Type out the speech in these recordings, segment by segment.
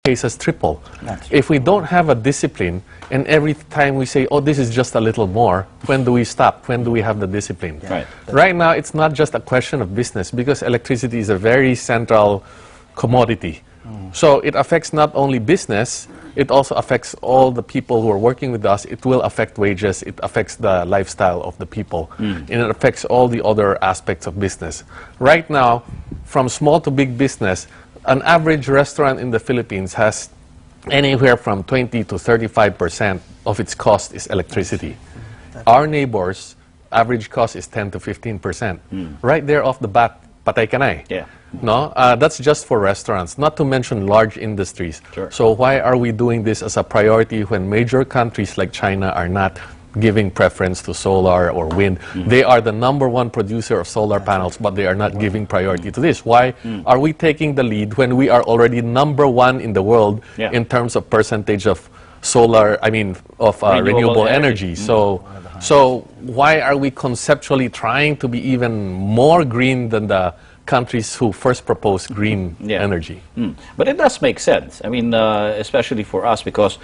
cases triple. If we don't have a discipline, and every time we say, oh, this is just a little more, when do we stop? When do we have the discipline? Yeah. Right now, it's not just a question of business, because electricity is a very central commodity. So it affects not only business, it also affects all the people who are working with us. It will affect wages, it affects the lifestyle of the people, and it affects all the other aspects of business. Right now, from small to big business, an average restaurant in the Philippines has anywhere from 20 to 35% of its cost is electricity. Our neighbors, average cost is 10 to 15%. Right there off the bat, patay ka na eh. Yeah. No, that's just for restaurants, not to mention large industries. Sure. So why are we doing this as a priority when major countries like China are not giving preference to solar or wind? They are the #1 producer of solar panels, but they are not giving priority to this. Why are we taking the lead when we are already #1 in the world in terms of percentage of solar, renewable energy? So why are we conceptually trying to be even more green than the countries who first proposed green energy? But it does make sense. I mean, especially for us, because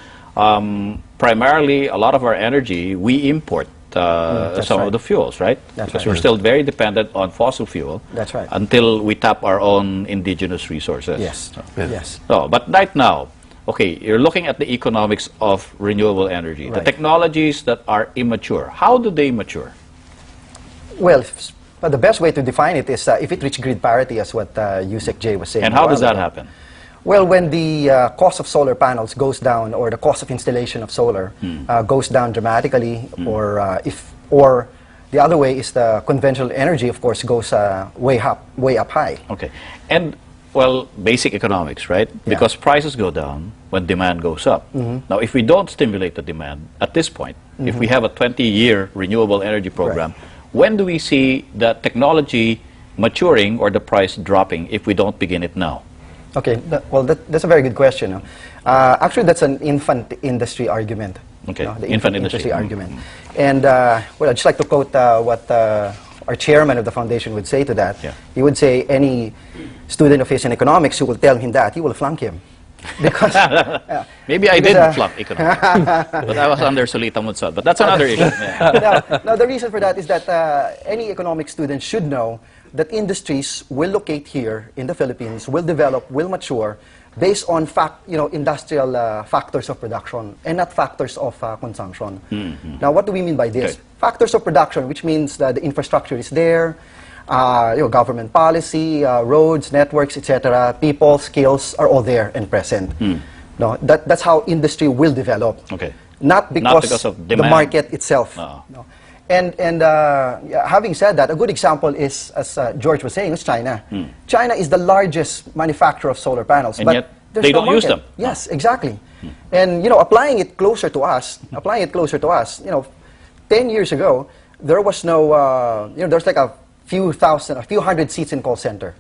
primarily a lot of our energy we import some of the fuels, right? Because we're still very dependent on fossil fuel. That's right. Until we tap our own indigenous resources. Yes. Yes. So, but right now, okay, you're looking at the economics of renewable energy, the technologies that are immature. How do they mature? Well, but the best way to define it is if it reaches grid parity, as what Yusek J was saying. And how does that happen? Well, when the cost of solar panels goes down, or the cost of installation of solar goes down dramatically, or the other way is the conventional energy, of course, goes way up high. Okay, and well, basic economics, right? Because prices go down when demand goes up. Now, if we don't stimulate the demand at this point, if we have a 20-year renewable energy program, when do we see the technology maturing or the price dropping if we don't begin it now? Okay, that's a very good question. Actually, that's an infant industry argument. Okay, the infant industry argument. And well, I'd just like to quote what our chairman of the foundation would say to that. He would say any student of his in economics who will tell him that, he will flunk him. Because maybe I did flunk economics, but I was under Solita Mutsod. But that's another issue. Now, the reason for that is that any economic student should know that industries will locate here in the Philippines, will develop, will mature, based on industrial factors of production and not factors of consumption. Now, what do we mean by this? Factors of production, which means that the infrastructure is there, government policy, roads, networks, etc., people, skills are all there and present. No, that's how industry will develop. Not because of the market itself. No. And having said that, a good example is, as George was saying, is China. China is the largest manufacturer of solar panels, and but yet there's they no don't use them. Yes, exactly. And applying it closer to us, 10 years ago, there was no, there's like a few hundred seats in call center.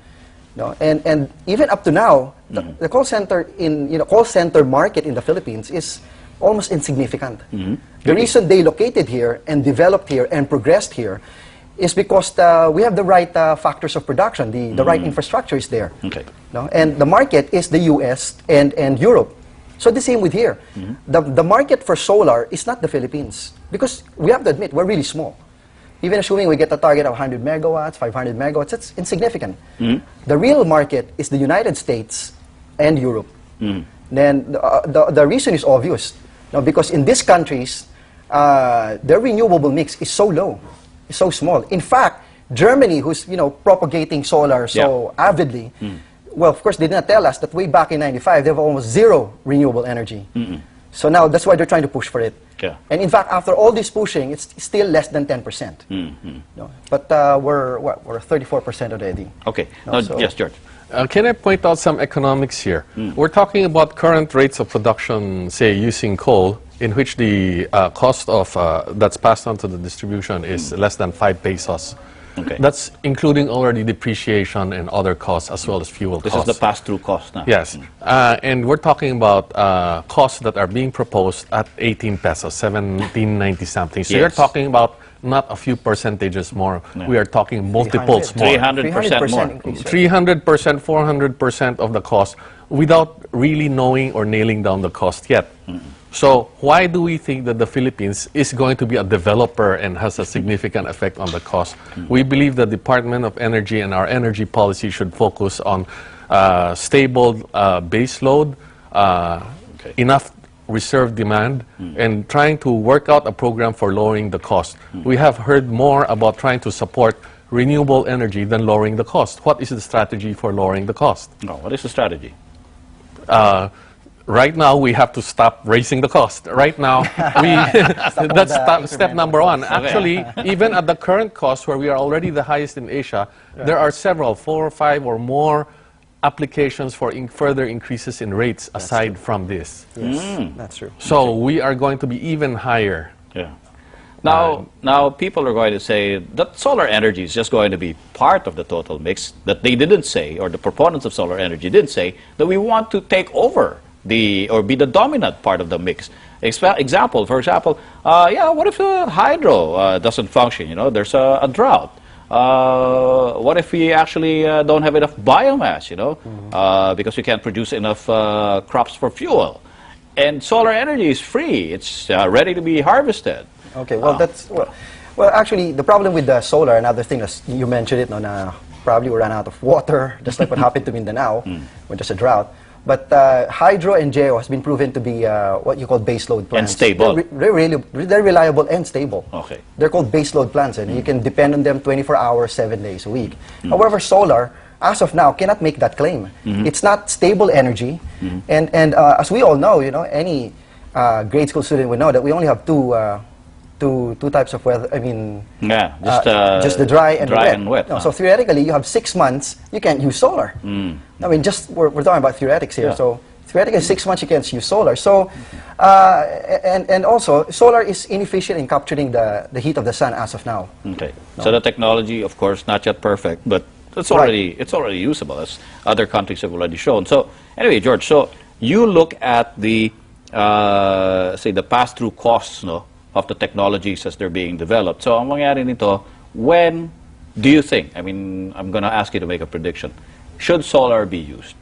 And even up to now, the call center call center market in the Philippines is almost insignificant. The reason they located here and developed here and progressed here is because we have the right factors of production, the right infrastructure is there. And the market is the US and Europe. So the same with here. The market for solar is not the Philippines, because we have to admit, we're really small. Even assuming we get a target of 100 megawatts, 500 megawatts, it's insignificant. The real market is the United States and Europe. Then the reason is obvious. Because in these countries, their renewable mix is so low, it's so small. In fact, Germany, who's propagating solar so avidly, well, of course, they did not tell us that way back in '95 they have almost zero renewable energy. So now that's why they're trying to push for it. And in fact, after all this pushing, it's still less than 10%. But we're 34% already. Okay. Yes, George. Can I point out some economics here? We're talking about current rates of production, say, using coal, in which the cost of that's passed on to the distribution is less than 5 pesos. That's including already depreciation and other costs, as well as fuel costs. This is the pass-through cost now. Yes. And we're talking about costs that are being proposed at 18 pesos, 17.90 something. So you're talking about not a few percentages more. No. We are talking multiples more. 300% more. increase, right? 300%, 400% of the cost without really knowing or nailing down the cost yet. So why do we think that the Philippines is going to be a developer and has a significant effect on the cost? We believe the Department of Energy and our energy policy should focus on stable base load, enough reserve demand, and trying to work out a program for lowering the cost. We have heard more about trying to support renewable energy than lowering the cost. What is the strategy for lowering the cost? No, what is the strategy? Right now, we have to stop raising the cost. Right now, that's step number one. Actually, even at the current cost, where we are already the highest in Asia, there are several, 4 or 5 or more applications for further increases in rates aside from this. Yes, that's true. So we are going to be even higher. Yeah. Now people are going to say that solar energy is just going to be part of the total mix, that they didn't say, or the proponents of solar energy didn't say, that we want to take over or be the dominant part of the mix. For example, what if hydro doesn't function? You know, there's a drought. What if we actually don't have enough biomass, you know, because we can't produce enough crops for fuel? And solar energy is free. It's ready to be harvested. Okay, well, well, actually, the problem with the solar, another thing, as you mentioned it, probably we ran out of water, just like what happened to Mindanao when there's a drought. But hydro and geo has been proven to be what you call baseload plants. And stable. They're reliable and stable. Okay. They're called baseload plants, and you can depend on them 24 hours, 7 days a week. However, solar, as of now, cannot make that claim. It's not stable energy, and as we all know, you know, any grade school student would know that we only have two types of weather. I mean, just the dry and wet. No, so theoretically, you have 6 months. You can't use solar. I mean, we're talking about theoretics here. So theoretically, 6 months you can't use solar. So and also, solar is inefficient in capturing the heat of the sun as of now. Okay. So the technology, of course, not yet perfect, but it's already usable, as other countries have already shown. So anyway, George, so you look at the say the pass-through costs, no, of the technologies as they're being developed. So ang mangyari nito, when do you think, I mean, I'm going to ask you to make a prediction, should solar be used?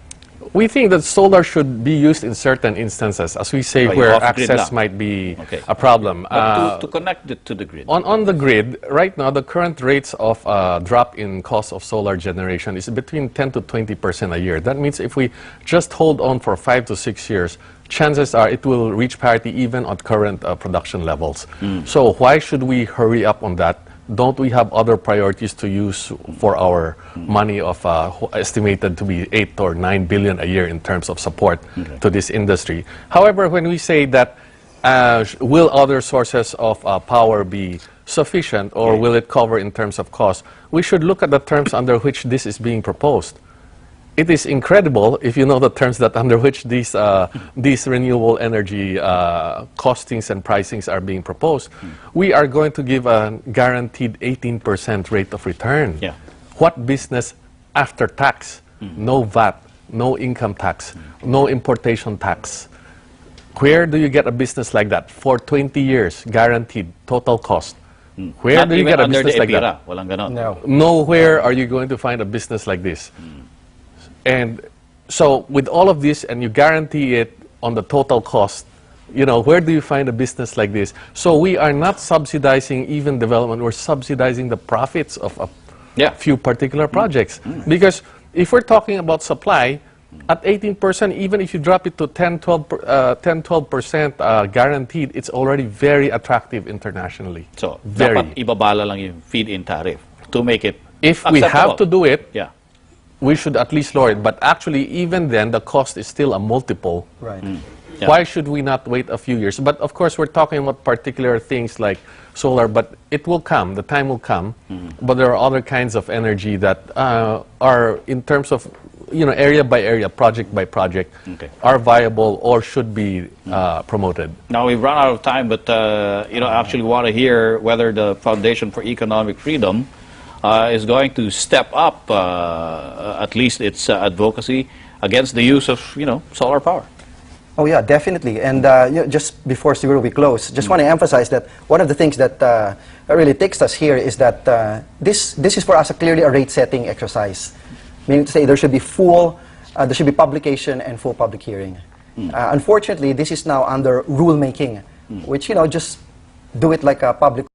We think that solar should be used in certain instances, as we say, where access might be a problem. But to connect it to the grid. On the grid, right now, the current rates of drop in cost of solar generation is between 10 to 20% a year. That means if we just hold on for 5 to 6 years, chances are it will reach parity even at current production levels. So why should we hurry up on that? Don't we have other priorities to use for our money of estimated to be 8 or 9 billion a year in terms of support to this industry? However, when we say that will other sources of power be sufficient, or will it cover in terms of cost, we should look at the terms under which this is being proposed. It is incredible, if you know the terms that under which these renewable energy costings and pricings are being proposed. We are going to give a guaranteed 18% rate of return. What business after tax? No VAT, no income tax, no importation tax. Where do you get a business like that? For 20 years, guaranteed, total cost. Where do you get a business like that? Walang ganon. No. Nowhere are you going to find a business like this. And so with all of this, and you guarantee it on the total cost, you know, where do you find a business like this? So we are not subsidizing even development, we're subsidizing the profits of a few particular projects. Because if we're talking about supply, at 18%, even if you drop it to 10-12% guaranteed, it's already very attractive internationally. So dapat ibabala lang yung feed-in tariff to make it if we have to do it, we should at least lower it. But actually, even then, the cost is still a multiple. Right. Why should we not wait a few years? But of course, we're talking about particular things like solar, but it will come, the time will come. But there are other kinds of energy that are, in terms of, you know, area by area, project by project, are viable or should be promoted. Now, we've run out of time, but, you know, I actually want to hear whether the Foundation for Economic Freedom is going to step up at least its advocacy against the use of, you know, solar power. Oh yeah, definitely. And just before Siguro we close, just want to emphasize that one of the things that really takes us here is that this is for us clearly a rate-setting exercise. Meaning to say there should be there should be publication and full public hearing. Unfortunately, this is now under rulemaking, which just do it like a public